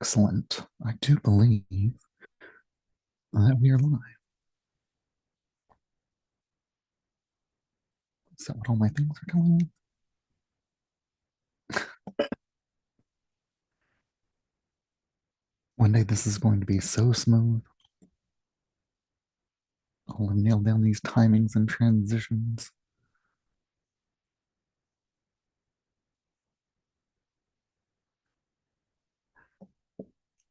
Excellent. I do believe that we are live. Is that what all my things are telling me? One day this is going to be so smooth. I'll have nailed down these timings and transitions.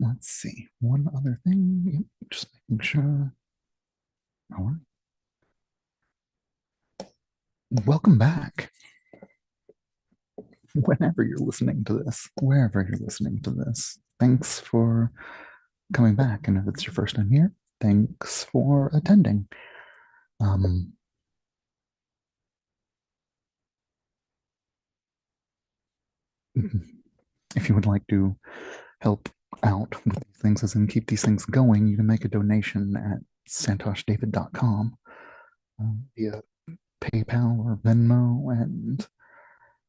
Let's see. One other thing. Yep, just making sure. All right. Welcome back. Whenever you're listening to this, wherever you're listening to this, thanks for coming back. And if it's your first time here, thanks for attending. Um, if you would like to help out with these things, as in keep these things going, you can make a donation at santosdavid.com via PayPal or Venmo. And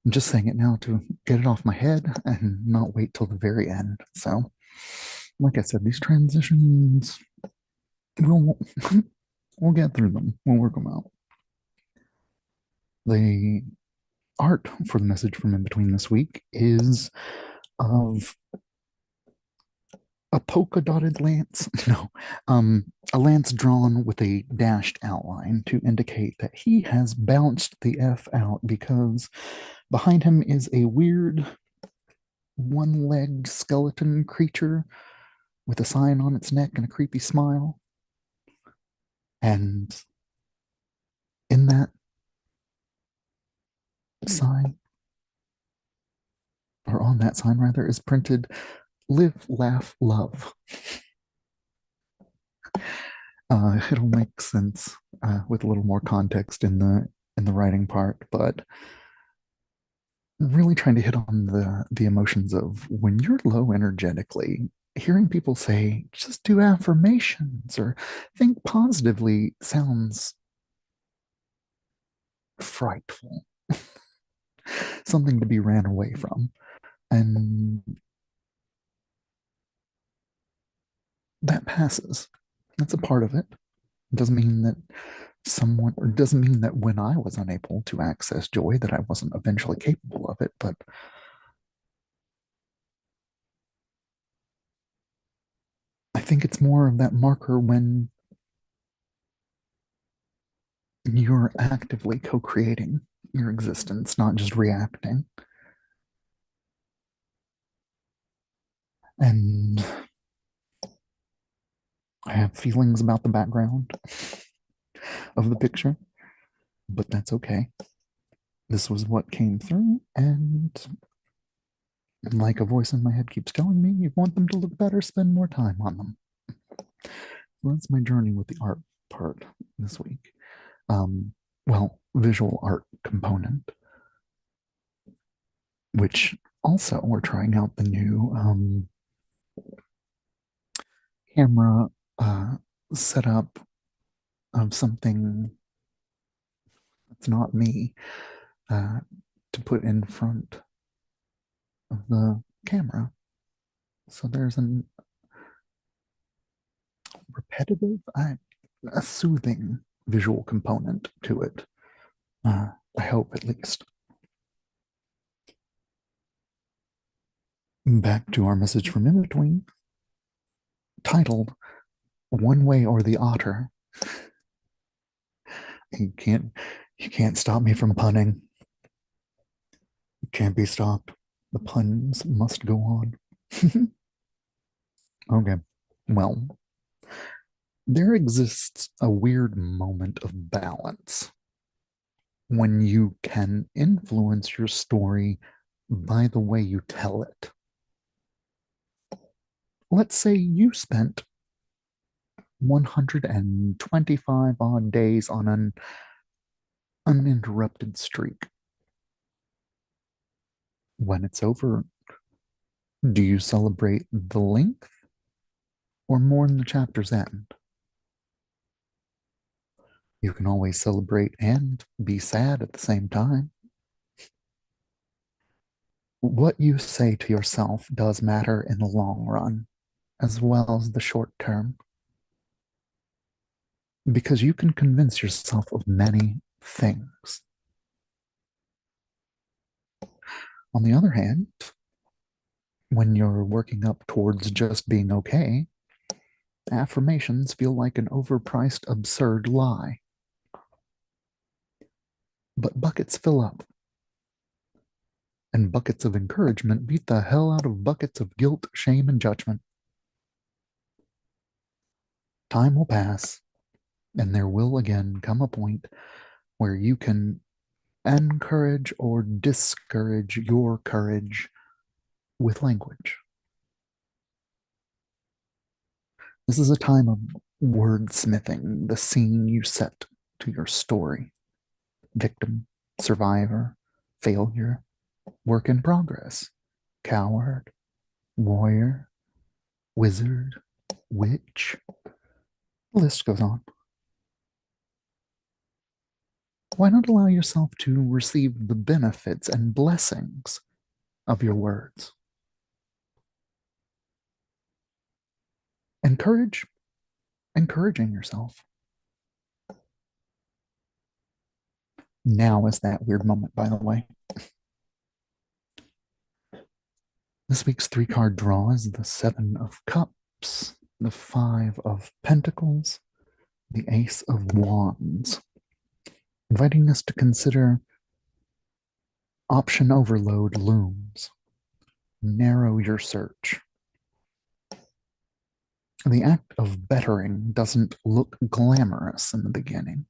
I'm just saying it now to get it off my head and not wait till the very end. So, like I said, these transitions, we'll, we'll get through them. We'll work them out. The art for the message from in between this week is of a polka dotted lance. No, a lance drawn with a dashed outline to indicate that he has bounced the F out because behind him is a weird one-legged skeleton creature with a sign on its neck and a creepy smile. And in that sign, or on that sign rather, is printed "Live, Laugh, Love." It'll make sense with a little more context in the writing part, but really trying to hit on the emotions of when you're low energetically, hearing people say just do affirmations or think positively sounds frightful, something to be ran away from. And that passes. That's a part of it. It doesn't mean that someone, or doesn't mean that when I was unable to access joy that I wasn't eventually capable of it, but I think it's more of that marker when you're actively co-creating your existence, not just reacting. And I have feelings about the background of the picture, but that's okay. This was what came through, and like a voice in my head keeps telling me, you want them to look better, spend more time on them. So that's my journey with the art part this week. Well, visual art component, which also we're trying out the new camera setup of something that's not me uh, to put in front of the camera. So there's repetitive, a soothing visual component to it. I hope at least. Back to our message from in between, titled "One Way or the Otter." You can't, you can't stop me from punning. You can't be stopped. The puns must go on. Okay. Well, there exists a weird moment of balance when you can influence your story by the way you tell it. Let's say you spent 125 odd days on an uninterrupted streak. When it's over, do you celebrate the length or mourn the chapter's end? You can always celebrate and be sad at the same time. What you say to yourself does matter in the long run, as well as the short term, because you can convince yourself of many things. On the other hand, when you're working up towards just being okay, affirmations feel like an overpriced, absurd lie. But buckets fill up, and buckets of encouragement beat the hell out of buckets of guilt, shame, and judgment. Time will pass, and there will again come a point where you can encourage or discourage your courage with language. This is a time of wordsmithing the scene you set to your story. Victim, survivor, failure, work in progress, coward, warrior, wizard, witch. The list goes on. Why not allow yourself to receive the benefits and blessings of your words? Encourage encouraging yourself. Now is that weird moment, by the way. This week's 3 card draw is the Seven of Cups, the Five of Pentacles, the Ace of Wands, inviting us to consider option overload looms. Narrow your search. The act of bettering doesn't look glamorous in the beginning.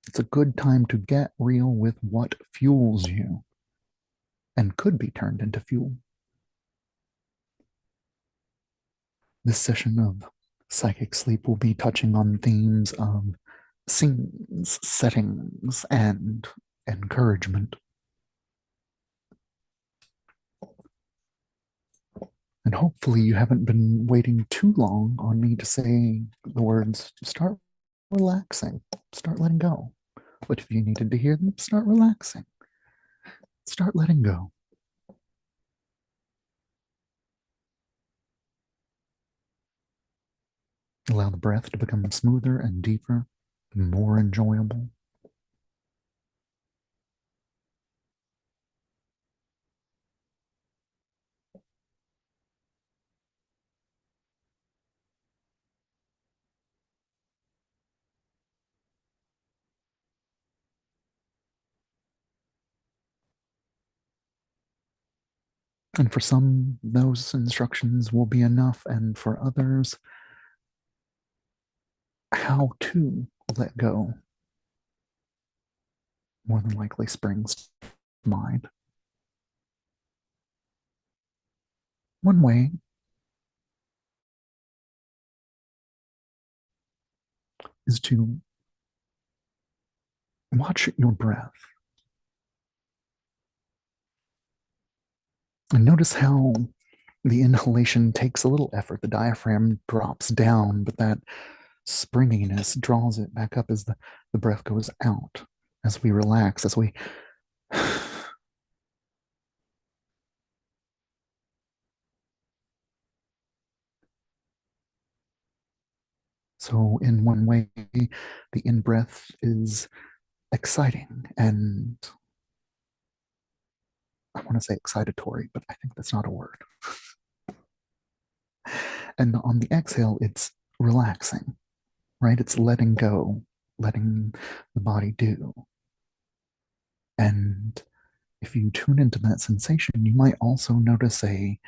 It's a good time to get real with what fuels you and could be turned into fuel. This session of Psychic Sleep will be touching on themes of scenes, settings, and encouragement. And hopefully you haven't been waiting too long on me to say the words, start relaxing, start letting go. But if you needed to hear them, start relaxing, start letting go. Allow the breath to become smoother and deeper, more enjoyable. And for some, those instructions will be enough. And for others, how to let go more than likely springs to mind. One way is to watch your breath and notice how the inhalation takes a little effort. The diaphragm drops down, but that springiness draws it back up as the breath goes out, as we relax, as we so in one way, the in-breath is exciting and I want to say excitatory, but I think that's not a word. And on the exhale, it's relaxing, right? It's letting go, letting the body do. And if you tune into that sensation, you might also notice a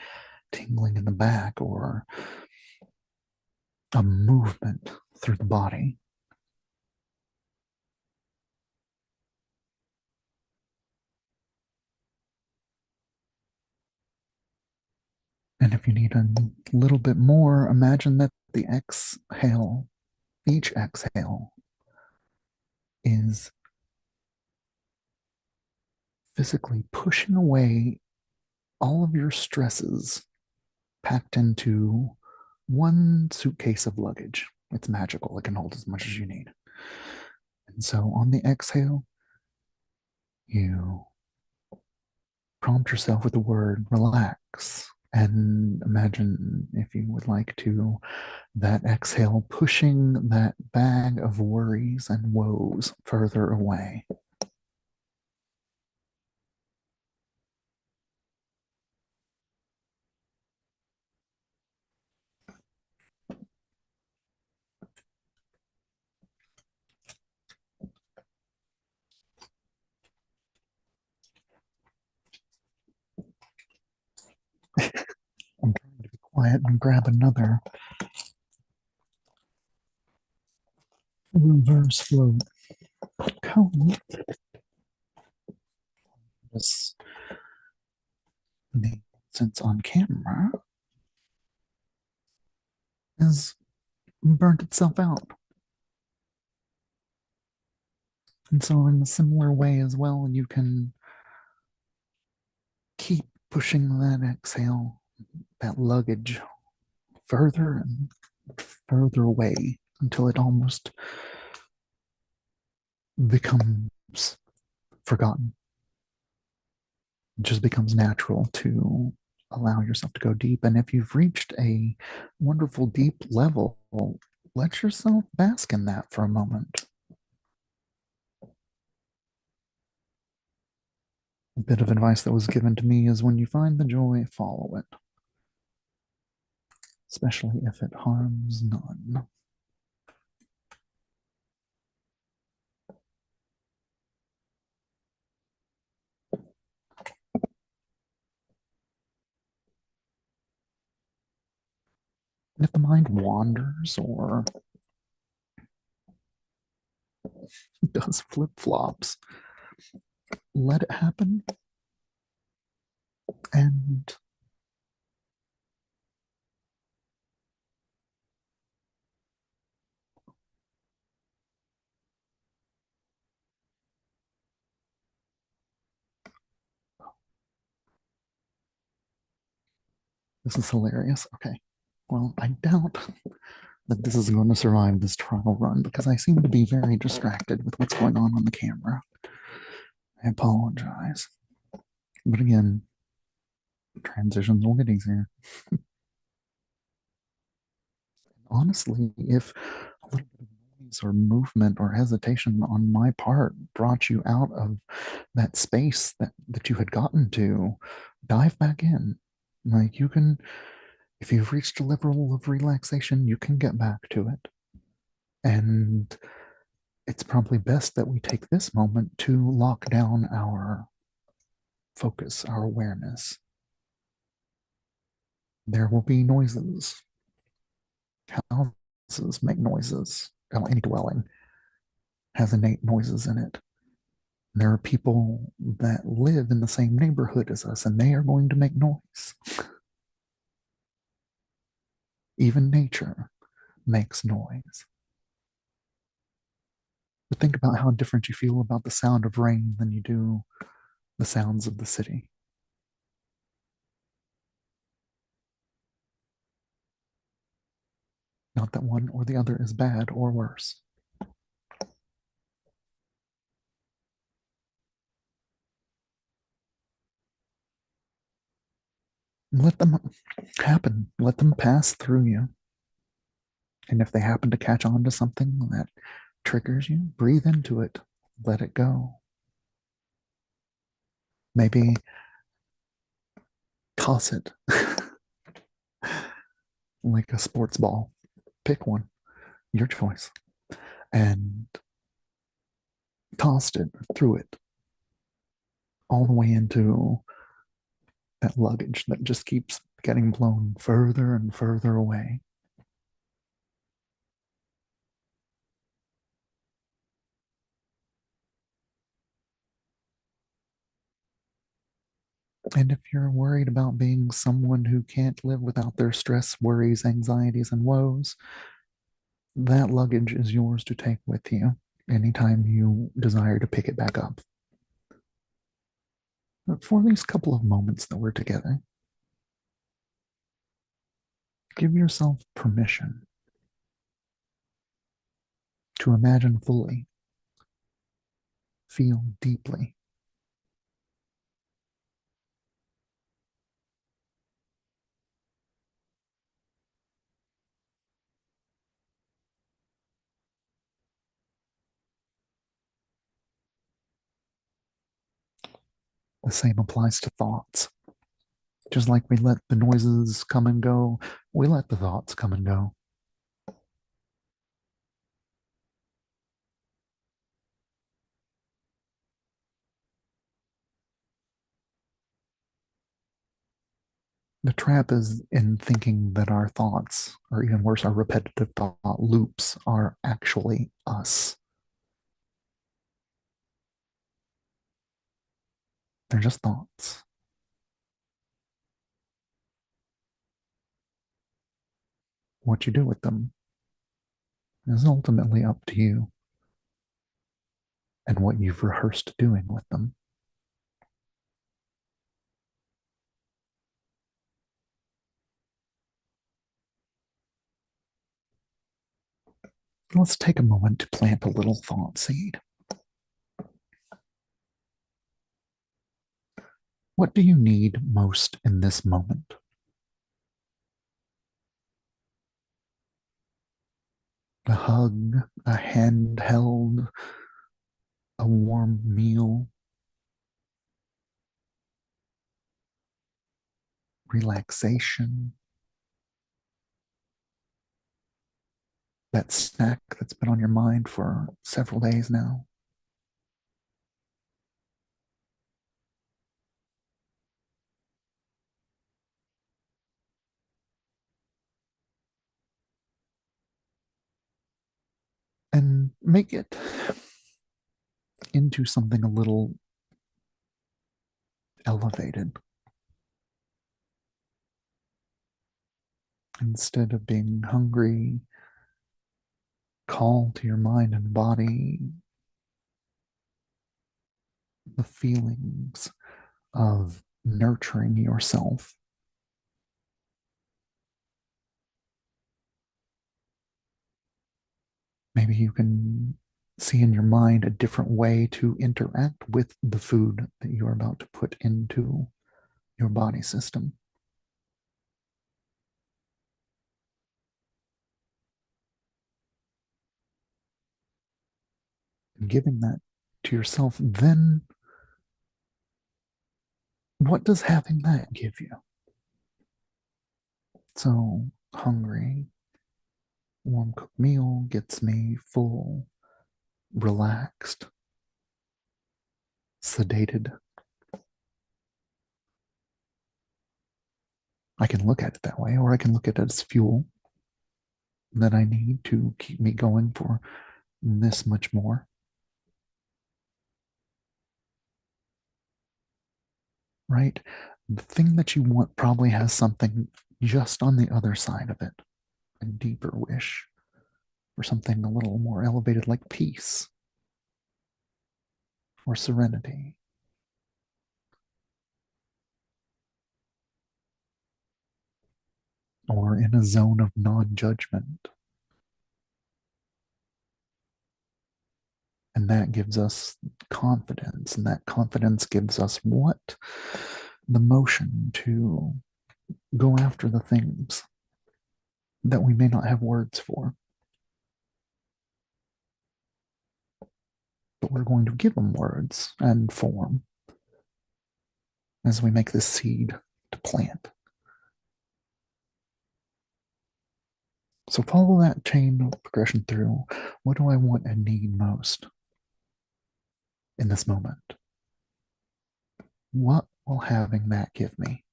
tingling in the back or a movement through the body. And if you need a little bit more, imagine that the exhale, each exhale, is physically pushing away all of your stresses packed into one suitcase of luggage. It's magical. It can hold as much as you need. And so on the exhale, you Prompt yourself with the word relax and imagine, if you would like to, that exhale pushing that bag of worries and woes further away. I'm trying to be quiet and grab another reverse flow cone. This name, since on camera, has burnt itself out. And so, in a similar way as well, you can keep pushing that exhale, that luggage, further and further away until it almost becomes forgotten. It just becomes natural to allow yourself to go deep. And if you've reached a wonderful deep level, let yourself bask in that for a moment. A bit of advice that was given to me is when you find the joy, follow it, especially if it harms none. And if the mind wanders or does flip flops, let it happen. And this is hilarious. Okay. Well, I doubt that this is going to survive this trial run because I seem to be very distracted with what's going on the camera. I apologize. But again, transitions will get easier. Honestly, if a little bit of noise or movement or hesitation on my part brought you out of that space that you had gotten to, dive back in. Like you can, if you've reached a level of relaxation, you can get back to it. And it's probably best that we take this moment to lock down our focus, our awareness. There will be noises. Houses make noises. Any dwelling has innate noises in it. There are people that live in the same neighborhood as us, and they are going to make noise. Even nature makes noise. But think about how different you feel about the sound of rain than you do the sounds of the city. Not that one or the other is bad or worse. Let them happen. Let them pass through you. And if they happen to catch on to something that triggers you, breathe into it. Let it go. Maybe toss it like a sports ball. Pick one, your choice, and tossed it, threw it all the way into that luggage that just keeps getting blown further and further away. And if you're worried about being someone who can't live without their stress, worries, anxieties, and woes, that luggage is yours to take with you anytime you desire to pick it back up. But for these couple of moments that we're together, give yourself permission to imagine fully, feel deeply, The same applies to thoughts. Just like we let the noises come and go, we let the thoughts come and go. The trap is in thinking that our thoughts, or even worse, our repetitive thought loops, are actually us. They're just thoughts. What you do with them is ultimately up to you and what you've rehearsed doing with them. Let's take a moment to plant a little thought seed. What do you need most in this moment? A hug, a hand held, a warm meal, relaxation, that snack that's been on your mind for several days now. And make it into something a little elevated. Instead of being hungry, call to your mind and body the feelings of nurturing yourself. Maybe you can see in your mind a different way to interact with the food that you're about to put into your body system. And giving that to yourself, then what does having that give you? So, hungry, warm cooked meal gets me full, relaxed, sedated. I can look at it that way, or I can look at it as fuel that I need to keep me going for this much more. Right? The thing that you want probably has something just on the other side of it, a deeper wish for something a little more elevated, like peace or serenity, or in a zone of non judgment. And that gives us confidence, and that confidence gives us what? The motion to go after the things that we may not have words for, but we're going to give them words and form as we make this seed to plant. So follow that chain of progression through. What do I want and need most in this moment? What will having that give me?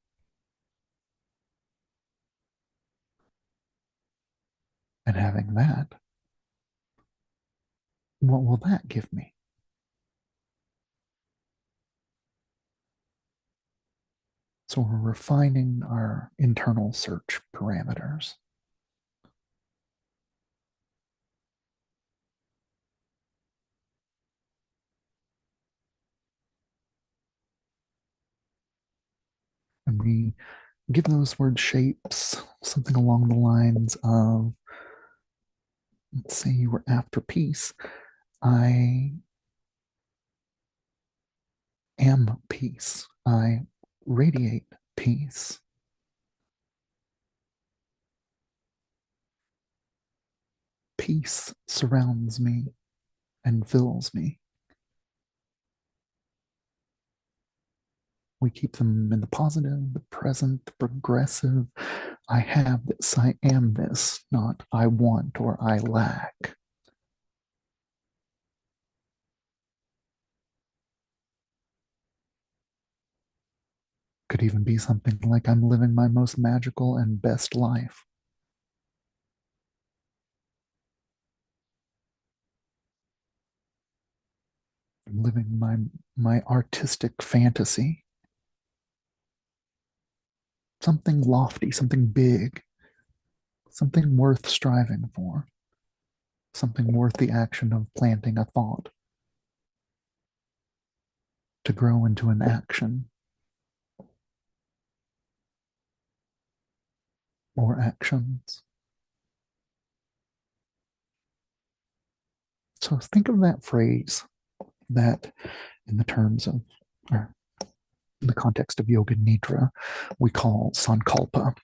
And having that, what will that give me? So we're refining our internal search parameters. And we give those words shapes, something along the lines of, let's say you were after peace. I am peace. I radiate peace. Peace surrounds me and fills me. We keep them in the positive, the present, the progressive. I have this, I am this, not I want or I lack. Could even be something like I'm living my most magical and best life. I'm living my artistic fantasy. Something lofty, something big, something worth striving for, something worth the action of planting a thought to grow into an action or actions. So think of that phrase that in the terms of, or in the context of yoga nidra, we call sankalpa.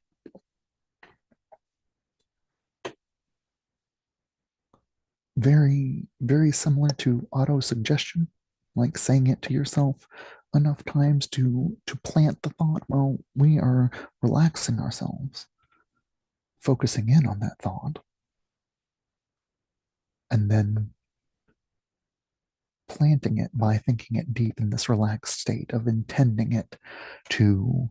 Very, very similar to auto suggestion, like saying it to yourself enough times to plant the thought. Well, we are relaxing ourselves, focusing in on that thought, and then planting it by thinking it deep in this relaxed state of intending it to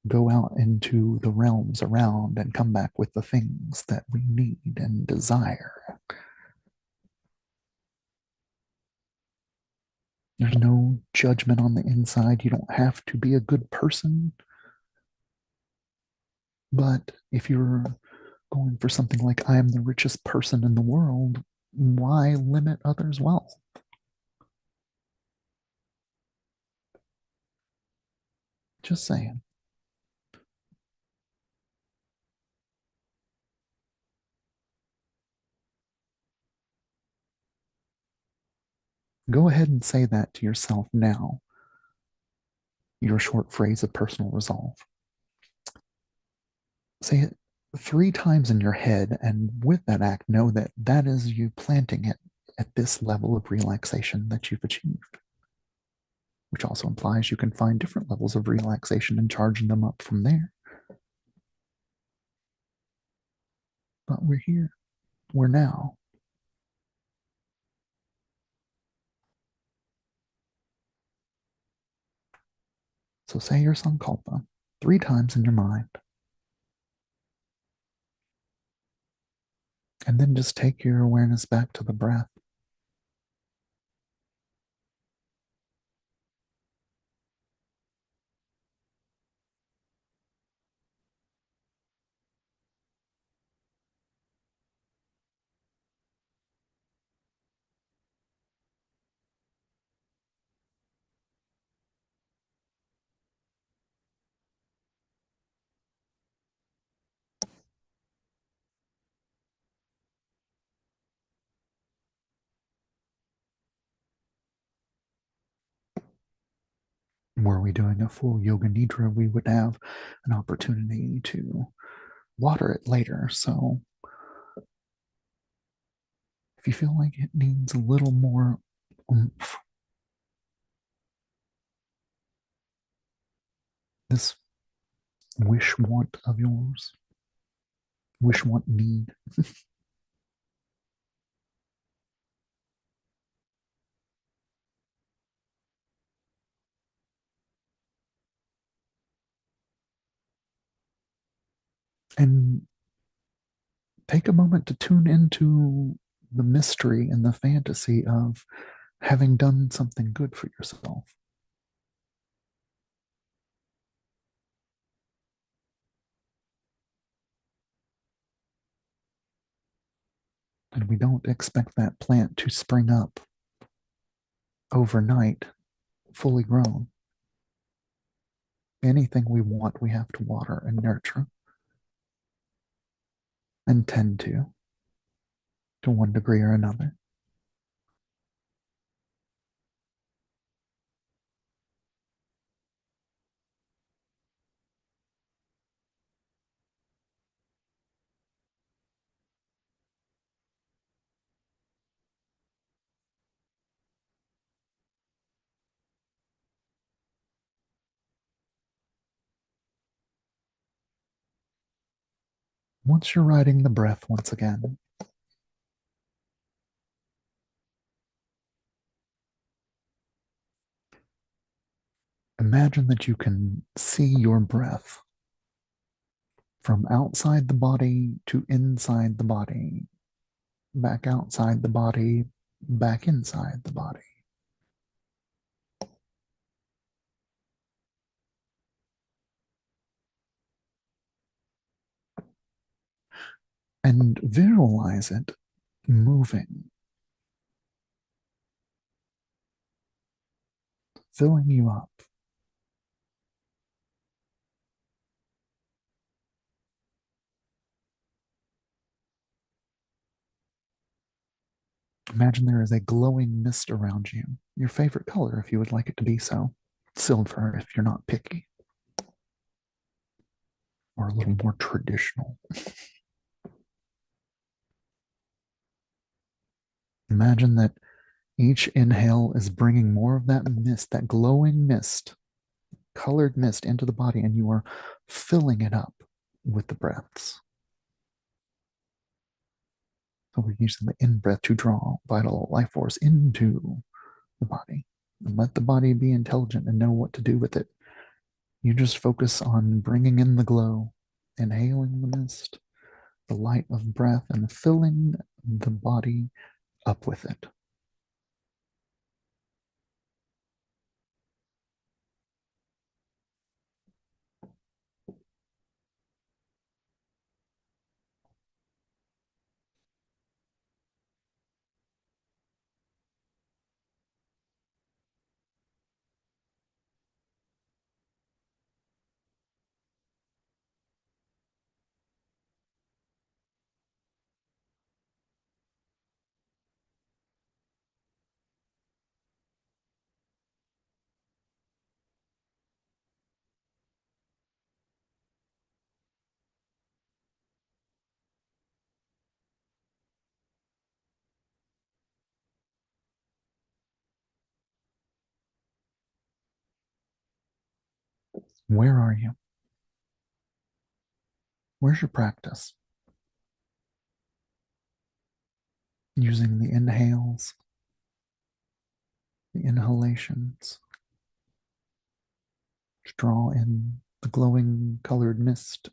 go out into the realms around and come back with the things that we need and desire. There's no judgment on the inside. You don't have to be a good person. But if you're going for something like, I am the richest person in the world, why limit others' wealth? Just saying. Go ahead and say that to yourself now, your short phrase of personal resolve. Say it 3 times in your head, and with that act, know that that is you planting it at this level of relaxation that you've achieved, which also implies you can find different levels of relaxation and charging them up from there. But we're here, we're now. So say your sankalpa 3 times in your mind, and then just take your awareness back to the breath. Were we doing a full yoga nidra, we would have an opportunity to water it later. So if you feel like it needs a little more oomph, this wish want of yours, wish want need, and take a moment to tune into the mystery and the fantasy of having done something good for yourself. And we don't expect that plant to spring up overnight, fully grown. Anything we want, we have to water and nurture and tend to one degree or another. Once you're riding the breath once again, imagine that you can see your breath from outside the body to inside the body, back outside the body, back inside the body. And visualize it moving, filling you up. Imagine there is a glowing mist around you, your favorite color if you would like it to be so. Silver if you're not picky, or a little more traditional. Imagine that each inhale is bringing more of that mist, that glowing mist, colored mist into the body, and you are filling it up with the breaths. So we're using the in breath to draw vital life force into the body and let the body be intelligent and know what to do with it. You just focus on bringing in the glow, inhaling the mist, the light of breath, and filling the body up with it. Where are you? Where's your practice? Using the inhales, the inhalations to draw in the glowing colored mist.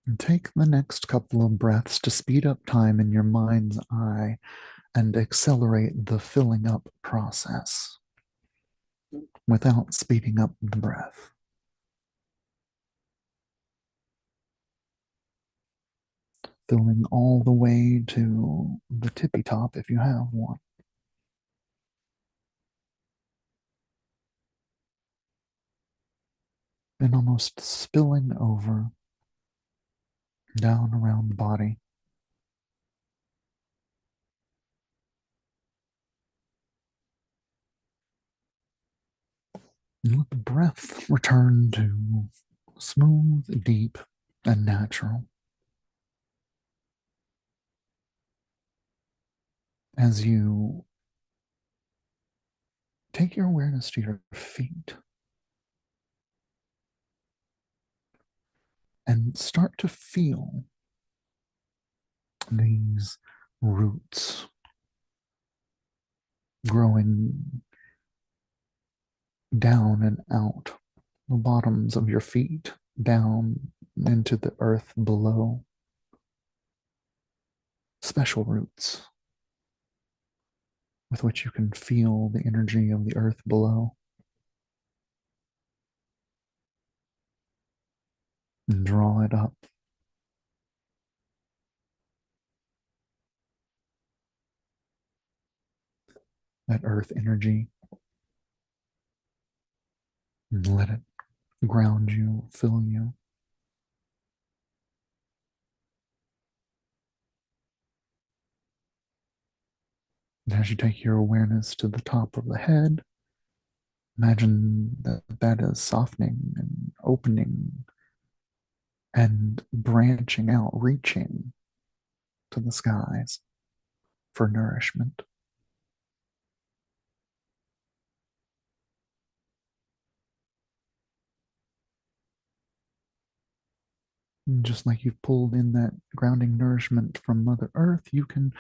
And take the next couple of breaths to speed up time in your mind's eye and accelerate the filling up process without speeding up the breath. Filling all the way to the tippy top if you have one. And almost spilling over down around the body. And let the breath return to smooth, deep, and natural. As you take your awareness to your feet and start to feel these roots growing down and out the bottoms of your feet, down into the earth below. Special roots, with which you can feel the energy of the earth below and draw it up. That earth energy, and let it ground you, fill you. And as you take your awareness to the top of the head, imagine that that is softening and opening and branching out, reaching to the skies for nourishment. And just like you've pulled in that grounding nourishment from Mother Earth, you can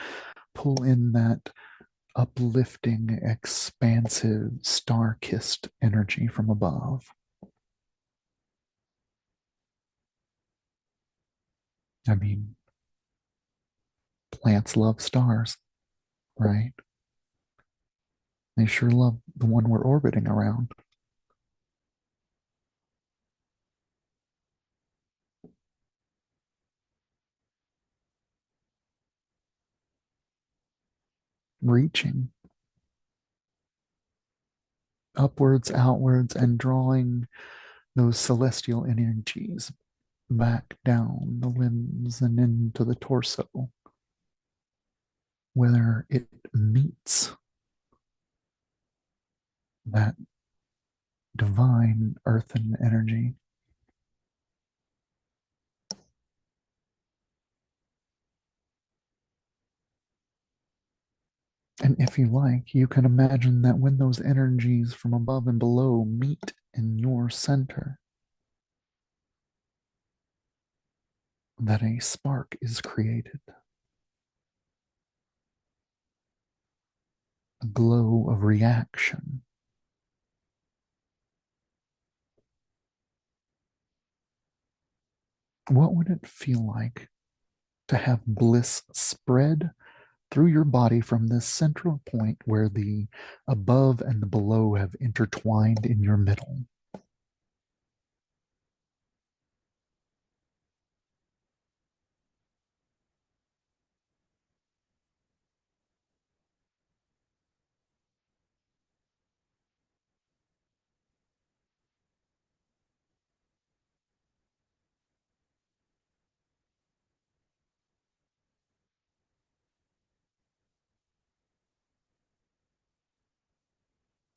pull in that uplifting, expansive, star kissed energy from above. I mean, plants love stars, right? They sure love the one we're orbiting around. Reaching upwards, outwards, and drawing those celestial energies back down the limbs and into the torso, where it meets that divine earthen energy. And if you like, you can imagine that when those energies from above and below meet in your center, that a spark is created, a glow of reaction. What would it feel like to have bliss spread through your body from this central point where the above and the below have intertwined in your middle?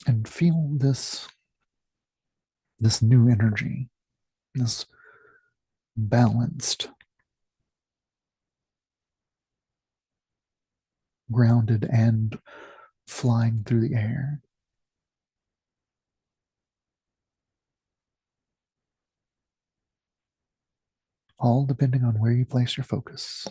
And feel this new energy, this balanced, grounded, and flying through the air, all depending on where you place your focus.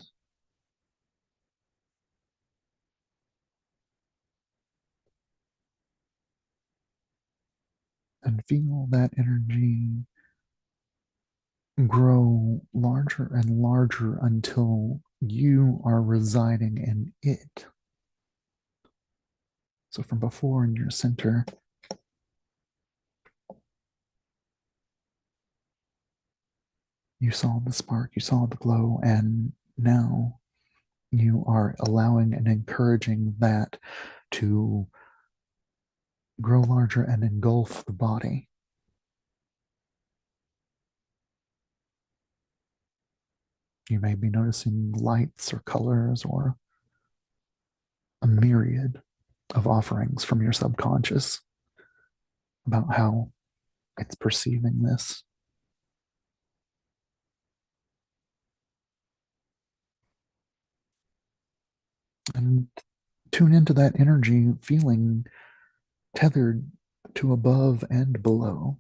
And feel that energy grow larger and larger until you are residing in it. So from before in your center, you saw the spark, you saw the glow, and now you are allowing and encouraging that to grow larger and engulf the body. You may be noticing lights or colors or a myriad of offerings from your subconscious about how it's perceiving this. And tune into that energy feeling tethered to above and below,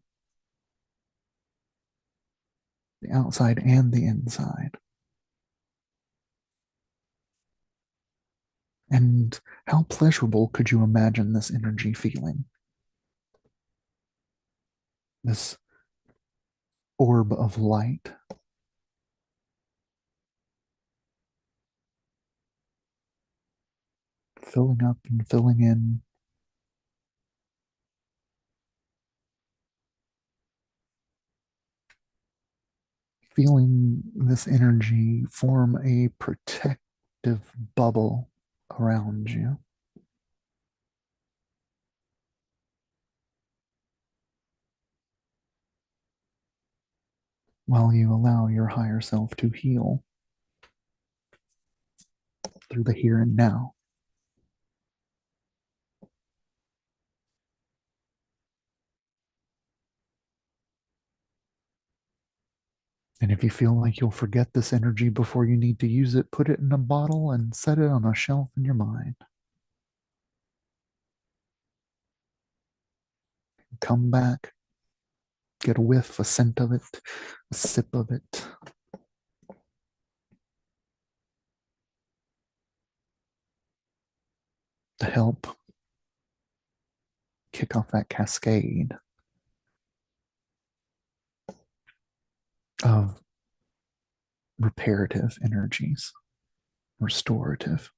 the outside and the inside. And how pleasurable could you imagine this energy feeling? This orb of light filling up and filling in, feeling this energy form a protective bubble around you while you allow your higher self to heal through the here and now. And if you feel like you'll forget this energy before you need to use it, put it in a bottle and set it on a shelf in your mind. Come back, get a whiff, a scent of it, a sip of it, to help kick off that cascade of reparative energies, restorative.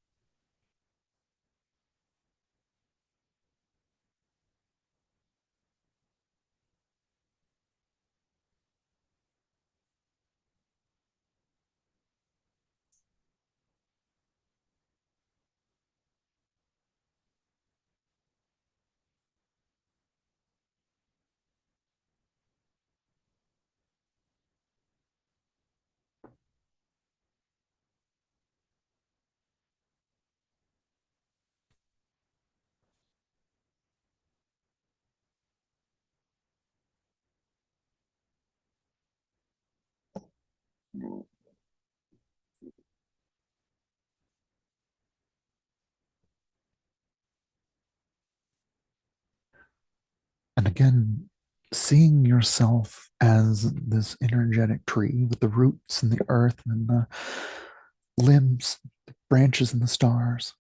And again, seeing yourself as this energetic tree with the roots and the earth and the limbs, the branches and the stars,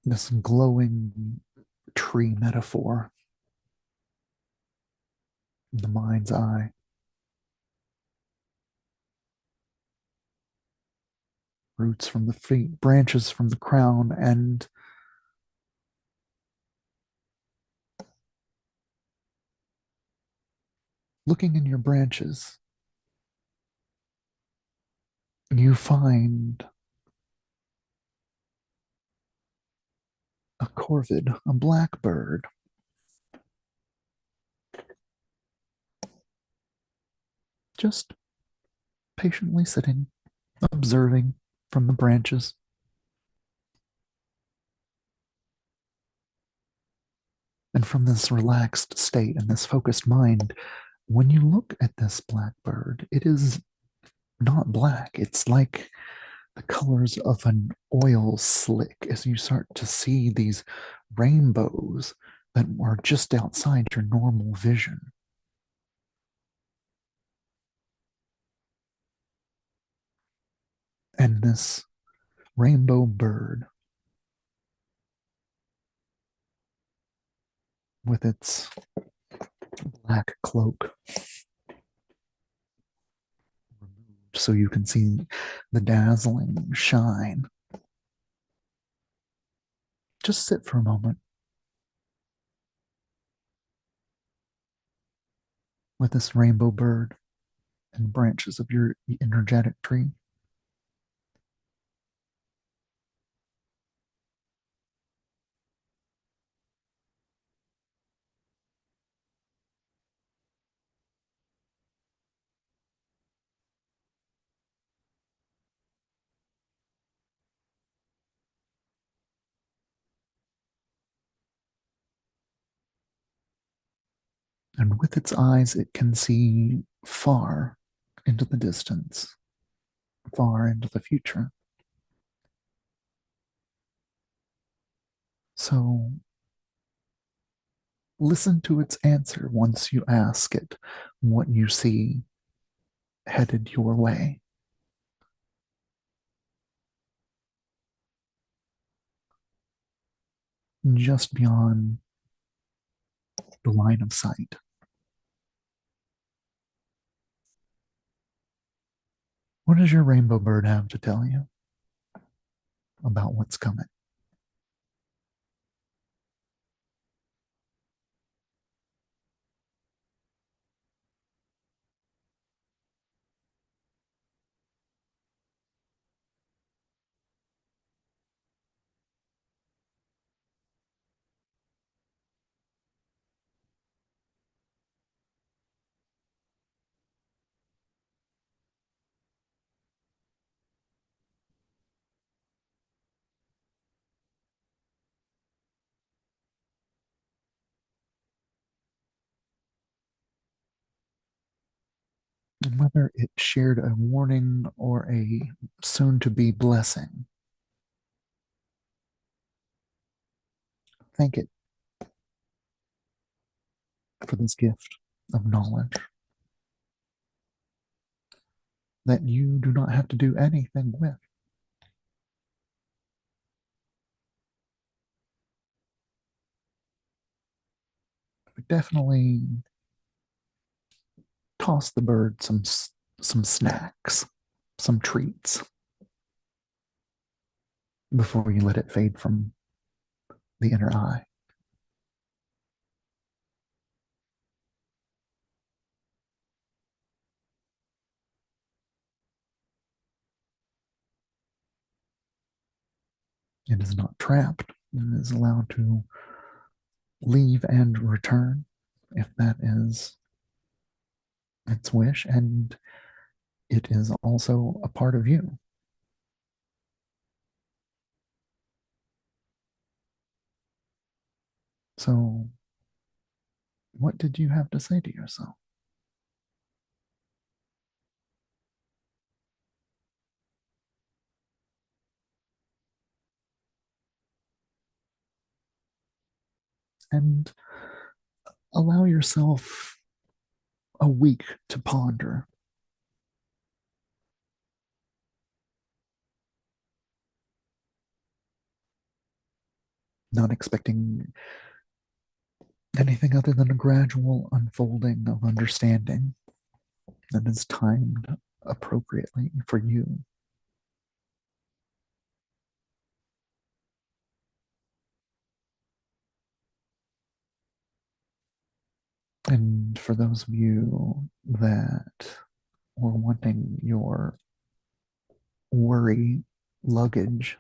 this glowing tree metaphor in the mind's eye. Roots from the feet, branches from the crown, and looking in your branches, you find a corvid, a blackbird, just patiently sitting, observing from the branches. And from this relaxed state and this focused mind, when you look at this blackbird, it is not black. It's like the colors of an oil slick as you start to see these rainbows that are just outside your normal vision. And this rainbow bird with its black cloak so you can see the dazzling shine. Just sit for a moment with this rainbow bird and branches of your energetic tree. And with its eyes, it can see far into the distance, far into the future. So listen to its answer once you ask it what you see headed your way. Just beyond the line of sight. What does your rainbow bird have to tell you about what's coming? And whether it shared a warning or a soon to be blessing, thank it for this gift of knowledge that you do not have to do anything with. But definitely toss the bird some snacks, some treats before you let it fade from the inner eye. It is not trapped. It is allowed to leave and return if that is its wish. And it is also a part of you. So, what did you have to say to yourself? And allow yourself a week to ponder, not expecting anything other than a gradual unfolding of understanding that is timed appropriately for you. And for those of you that were wanting your worry luggage,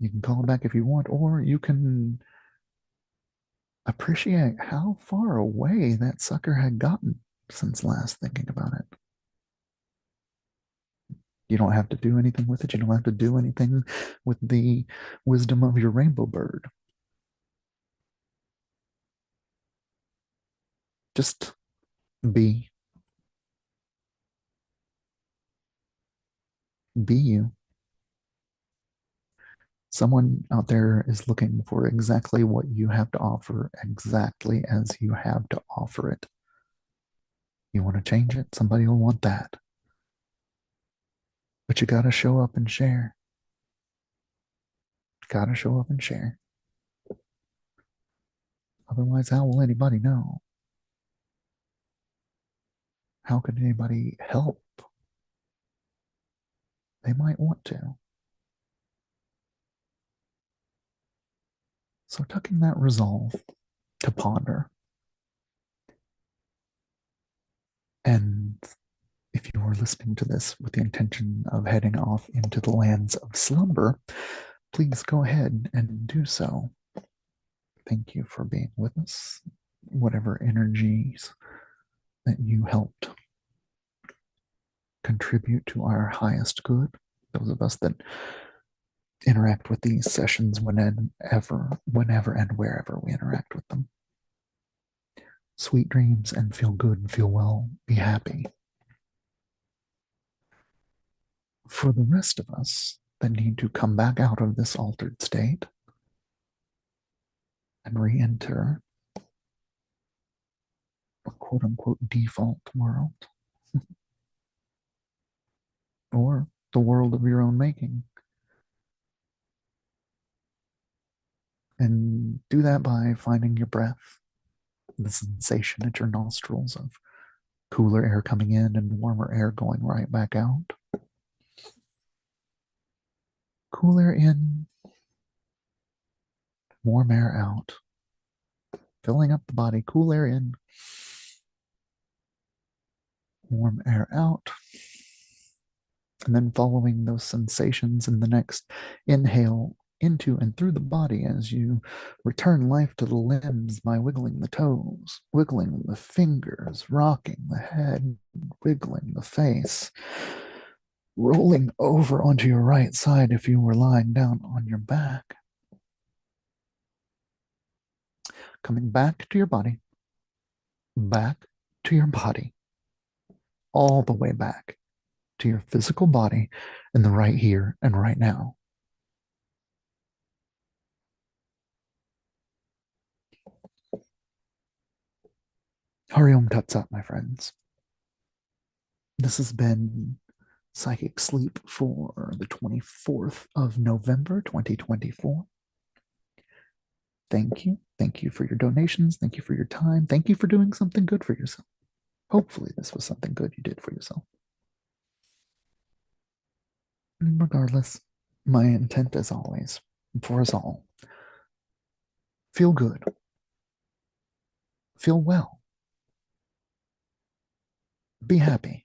you can call it back if you want, or you can appreciate how far away that sucker had gotten since last thinking about it. You don't have to do anything with it. You don't have to do anything with the wisdom of your rainbow bird. Just be, be you. Someone out there is looking for exactly what you have to offer, exactly as you have to offer it. You want to change it? Somebody will want that. But you got to show up and share. Got to show up and share. Otherwise, how will anybody know? How could anybody help? They might want to. So, tucking that resolve to ponder. And if you are listening to this with the intention of heading off into the lands of slumber, please go ahead and do so. Thank you for being with us. Whatever energies that you helped contribute to our highest good, those of us that interact with these sessions whenever and wherever we interact with them. Sweet dreams and feel good and feel well. Be happy. For the rest of us that need to come back out of this altered state and re enter a quote unquote default world or the world of your own making. And do that by finding your breath, the sensation at your nostrils of Cooler air coming in and warmer air going right back out. Cooler in, warm air out. Filling up the body, cool air in, warm air out. And then following those sensations in the next inhale into and through the body as you return life to the limbs by wiggling the toes, wiggling the fingers, rocking the head, wiggling the face, rolling over onto your right side if you were lying down on your back, coming back to your body, back to your body, all the way back to your physical body in the right here and right now. Hariom Tatsat, my friends. This has been Psychic Sleep for the 24th of November, 2024. Thank you. Thank you for your donations. Thank you for your time. Thank you for doing something good for yourself. Hopefully, this was something good you did for yourself. And regardless, my intent, as always, for us all, feel good, feel well, be happy,